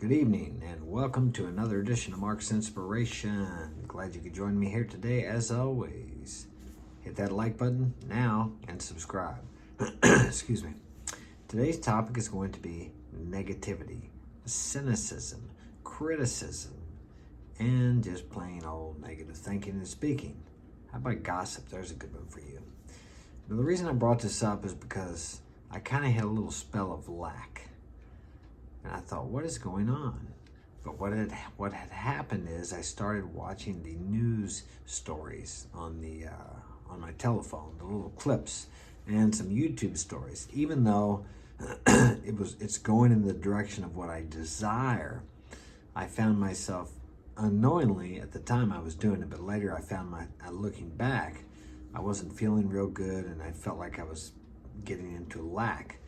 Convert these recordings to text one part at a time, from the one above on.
Good evening and welcome to another edition of Mark's Inspiration. Glad you could join me here today as always. Hit that like button now and subscribe. Excuse me. Today's topic is going to be negativity, cynicism, criticism, and just plain old negative thinking and speaking. How about gossip? There's a good one for you. Now, the reason I brought this up is because I kind of had a little spell of lack. And I thought, what is going on? But what had happened is I started watching the news stories on my telephone, the little clips, and some YouTube stories. Even though it's going in the direction of what I desire, I found myself unknowingly at the time I was doing it, but later I found looking back, I wasn't feeling real good, and I felt like I was getting into lack.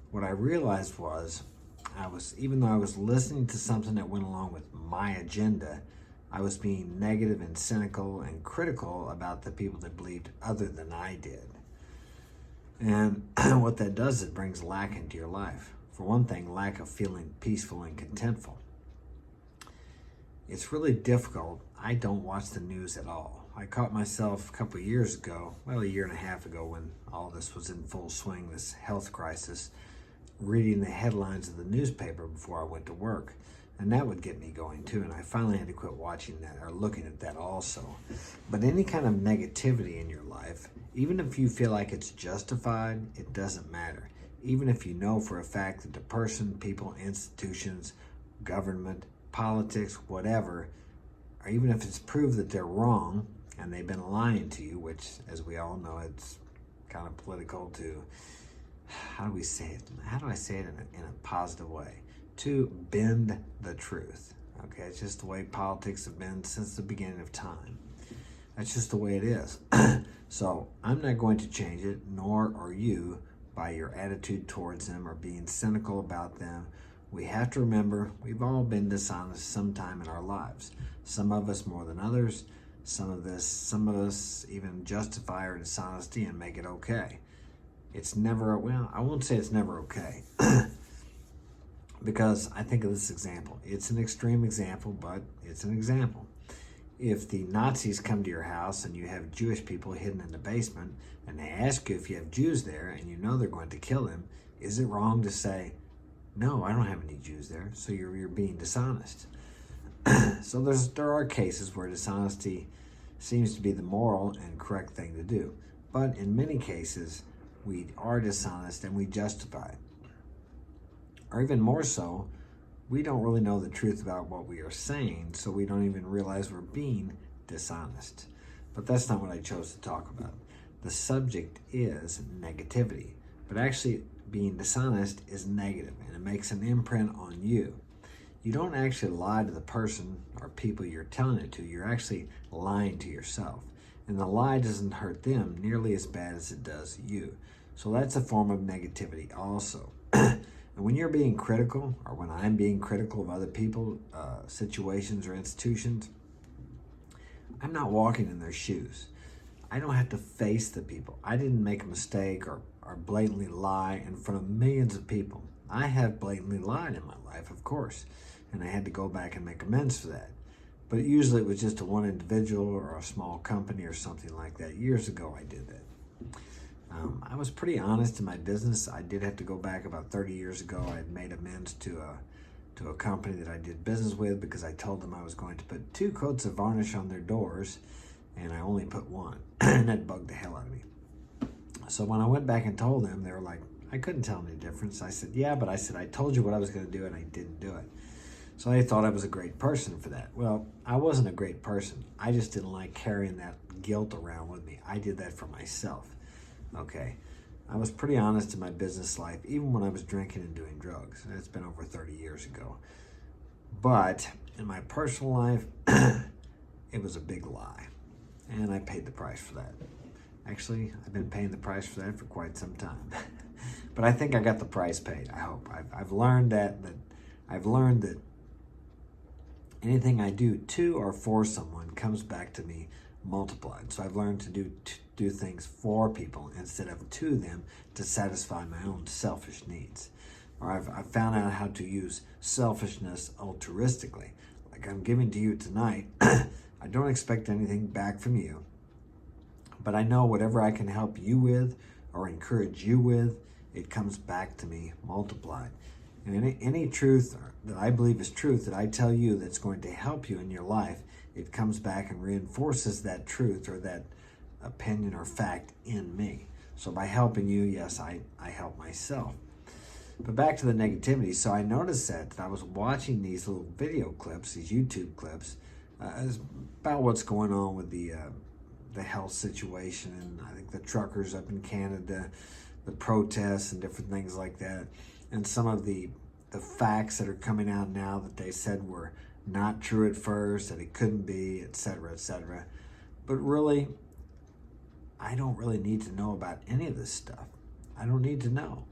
What I realized was, even though I was listening to something that went along with my agenda, I was being negative and cynical and critical about the people that believed other than I did. And what that does, it brings lack into your life. For one thing, lack of feeling peaceful and contentful. It's really difficult. I don't watch the news at all. I caught myself a couple of years ago, a year and a half ago, when all this was in full swing, this health crisis, reading the headlines of the newspaper before I went to work. And that would get me going too. And I finally had to quit watching that or looking at that also. But any kind of negativity in your life, even if you feel like it's justified, it doesn't matter. Even if you know for a fact that the person, people, institutions, government, politics, whatever, or even if it's proved that they're wrong and they've been lying to you, which, as we all know, it's kind of political to, how do I say it in a positive way? To bend the truth. Okay, it's just the way politics have been since the beginning of time. That's just the way it is. So I'm not going to change it, nor are you, by your attitude towards them or being cynical about them. We have to remember we've all been dishonest sometime in our lives. Some of us more than others. Some of us even justify our dishonesty and make it okay. It's never, I won't say it's never okay. Because I think of this example. It's an extreme example, but it's an example. If the Nazis come to your house and you have Jewish people hidden in the basement and they ask you if you have Jews there and you know they're going to kill them, is it wrong to say, no, I don't have any Jews there, so you're being dishonest? So there are cases where dishonesty seems to be the moral and correct thing to do. But in many cases, we are dishonest and we justify it. Or even more so, we don't really know the truth about what we are saying, so we don't even realize we're being dishonest. But that's not what I chose to talk about. The subject is negativity, but actually being dishonest is negative, and it makes an imprint on you. You don't actually lie to the person or people you're telling it to. You're actually lying to yourself. And the lie doesn't hurt them nearly as bad as it does you. So that's a form of negativity also. And when you're being critical, or when I'm being critical of other people, situations, or institutions, I'm not walking in their shoes. I don't have to face the people. I didn't make a mistake or blatantly lie in front of millions of people. I have blatantly lied in my life, of course, and I had to go back and make amends for that. But usually it was just to one individual or a small company or something like that. Years ago, I did that. I was pretty honest in my business. I did have to go back about 30 years ago. I had made amends to a company that I did business with because I told them I was going to put 2 coats of varnish on their doors, and I only put 1. And that bugged the hell out of me. So when I went back and told them, they were like, I couldn't tell any difference. I said, yeah, but I told you what I was going to do, and I didn't do it. So they thought I was a great person for that. Well, I wasn't a great person. I just didn't like carrying that guilt around with me. I did that for myself. Okay, I was pretty honest in my business life, even when I was drinking and doing drugs. That's been over 30 years ago. But in my personal life, it was a big lie. And I paid the price for that. Actually, I've been paying the price for that for quite some time. But I think I got the price paid, I hope. I've learned that anything I do to or for someone comes back to me multiplied. So I've learned to do things for people instead of to them to satisfy my own selfish needs. or I've found out how to use selfishness altruistically. Like I'm giving to you tonight, I don't expect anything back from you, but I know whatever I can help you with or encourage you with, it comes back to me multiplied. And any truth that I believe is truth that I tell you that's going to help you in your life, it comes back and reinforces that truth or that opinion or fact in me. So by helping you, yes, I help myself. But back to the negativity. So I noticed that I was watching these little video clips, these YouTube clips, about what's going on with the health situation, and I think the truckers up in Canada, the protests and different things like that, and some of the facts that are coming out now that they said were not true at first, that it couldn't be, etc., etc. But really, I don't really need to know about any of this stuff. I don't need to know.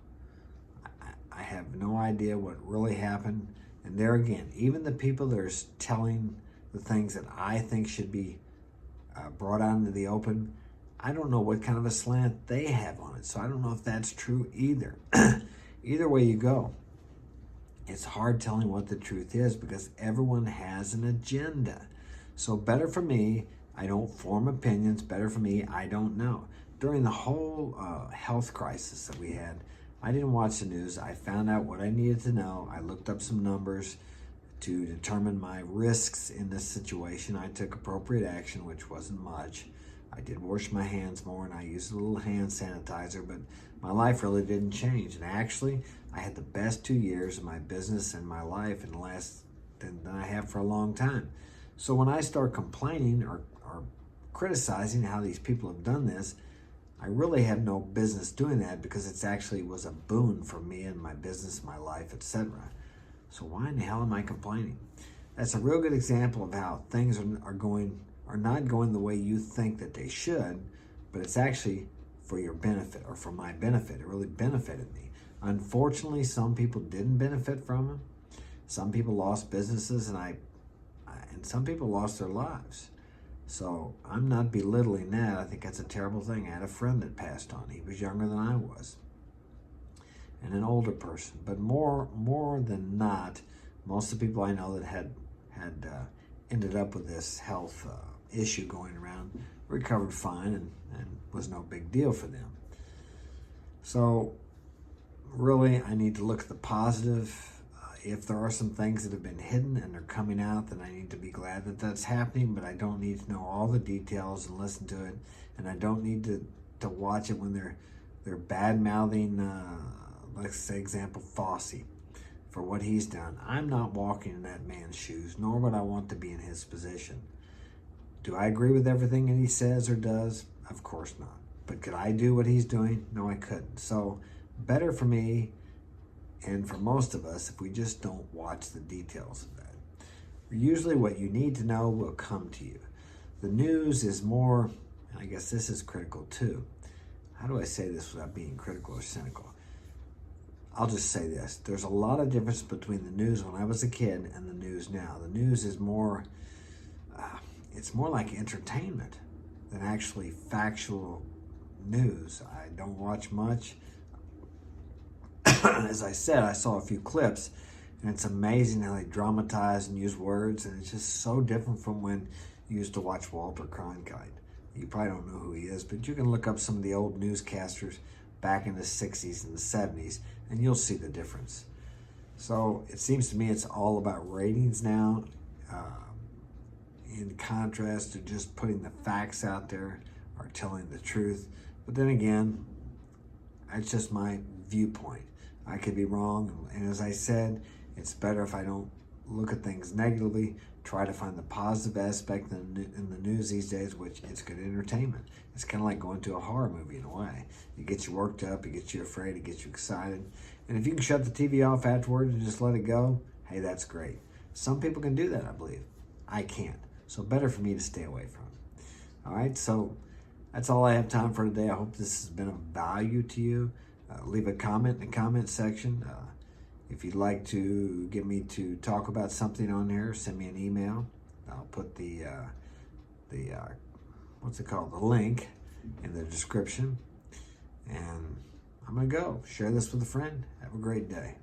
I have no idea what really happened. And there again, even the people that are telling the things that I think should be brought out into the open, I don't know what kind of a slant they have on it. So I don't know if that's true either. Either way you go, it's hard telling what the truth is because everyone has an agenda. So better for me, I don't form opinions. Better for me, I don't know. During the whole health crisis that we had, I didn't watch the news. I found out what I needed to know. I looked up some numbers to determine my risks in this situation. I took appropriate action, which wasn't much. I did wash my hands more and I used a little hand sanitizer, but my life really didn't change. And actually, I had the best 2 years of my business and my life in the last than I have for a long time. So when I start complaining or criticizing how these people have done this, I really have no business doing that because it's actually was a boon for me and my business, my life, etc. So why in the hell am I complaining? That's a real good example of how things are not going the way you think that they should, but it's actually for your benefit or for my benefit. It really benefited me. Unfortunately, some people didn't benefit from it. Some people lost businesses, and some people lost their lives. So I'm not belittling that. I think that's a terrible thing. I had a friend that passed on. He was younger than I was, and an older person. But more than not, most of the people I know that had ended up with this health issue going around recovered fine and was no big deal for them. So really, I need to look at the positive. If there are some things that have been hidden and they're coming out, then I need to be glad that that's happening, but I don't need to know all the details and listen to it, and I don't need to watch it when they're bad-mouthing, let's say, example, Fossey, for what he's done. I'm not walking in that man's shoes, nor would I want to be in his position. Do I agree with everything that he says or does? Of course not. But could I do what he's doing? No, I couldn't. So better for me and for most of us if we just don't watch the details of that. Usually what you need to know will come to you. The news is more, and I guess this is critical too. How do I say this without being critical or cynical? I'll just say this. There's a lot of difference between the news when I was a kid and the news now. The news is more, it's more like entertainment than actually factual news. I don't watch much. As I said, I saw a few clips, and it's amazing how they dramatize and use words, and it's just so different from when you used to watch Walter Cronkite. You probably don't know who he is, but you can look up some of the old newscasters back in the 60s and the 70s, and you'll see the difference. So it seems to me it's all about ratings now, in contrast to just putting the facts out there or telling the truth. But then again, it's just my viewpoint. I could be wrong, and as I said, it's better if I don't look at things negatively, try to find the positive aspect in the news these days, which it's good entertainment. It's kind of like going to a horror movie in a way. It gets you worked up, it gets you afraid, it gets you excited. And if you can shut the TV off afterwards and just let it go, hey, that's great. Some people can do that, I believe. I can't. So better for me to stay away from it. All right, so that's all I have time for today. I hope this has been of value to you. Leave a comment in the comment section. If you'd like to get me to talk about something on here, send me an email. I'll put the what's it called? The link in the description. And I'm going to go. Share this with a friend. Have a great day.